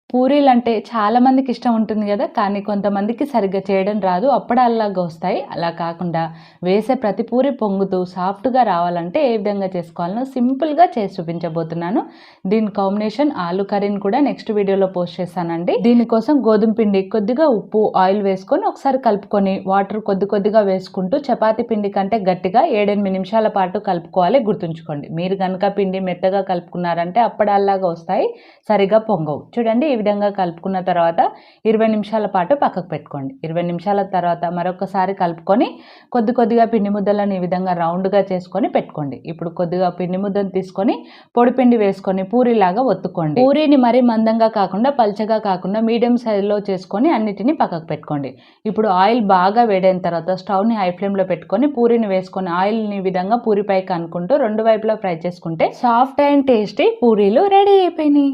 పూరీలంటే చాలా మందికి ఇష్టం ఉంటుంది కదా! కానీ కొంతమందికి సరిగ్గా చేయడం రాదు. అప్పడాల్లాగా వస్తాయి. అలా కాకుండా వేసే ప్రతి పూరి పొంగుతూ సాఫ్ట్‌గా రావాలంటే ఏ విధంగా చేసుకోవాలనో సింపుల్‌గా చేసి చూపించబోతున్నాను. దీని కాంబినేషన్ ఆలు కర్రీని కూడా నెక్స్ట్ వీడియోలో పోస్ట్ చేశానండి. దీనికోసం గోధుమ పిండి, కొద్దిగా ఉప్పు, ఆయిల్ వేసుకొని ఒకసారి కలుపుకొని వాటర్ కొద్దిగా వేసుకుంటూ చపాతీ పిండి కంటే గట్టిగా 7, 8 నిమిషాల పాటు కలుపుకోవాలి గుర్తుంచుకోండి. మీరు గనుక పిండి మెత్తగా కలుపుకున్నారంటే అప్పడాల్లాగా వస్తాయి. సరిగ్గా పొంగవు. చూడండి ఈ విధంగా కలుపుకున్న తర్వాత 20 నిమిషాల పాటు పక్కకు పెట్టుకోండి. 20 నిమిషాల తర్వాత మరొకసారి కలుపుకొని కొద్దిగా పిండి ముద్దలను ఈ విధంగా రౌండ్‌గా చేసుకొని పెట్టుకోండి. ఇప్పుడు కొద్దిగా పిండి ముద్దను తీసుకొని పొడి పిండి వేసుకొని పూరీలాగా ఒత్తుకోండి. పూరీని మరీ మందంగా కాకుండా పల్చగా కాకుండా మీడియం సైజులో చేసుకొని అన్నిటిని పక్కకు పెట్టుకోండి. ఇప్పుడు ఆయిల్ బాగా వేడైన తర్వాత స్టవ్‌ని హై ఫ్లేమ్‌లో పెట్టుకొని పూరీని వేసుకొని ఆయిల్‌ని ఈ విధంగా పూరి పైకి అనుకుంటూ రెండు వైపులా ఫ్రై చేసుకుంటే సాఫ్ట్ అండ్ టేస్టీ పూరీలు రెడీ అయిపోయినాయి.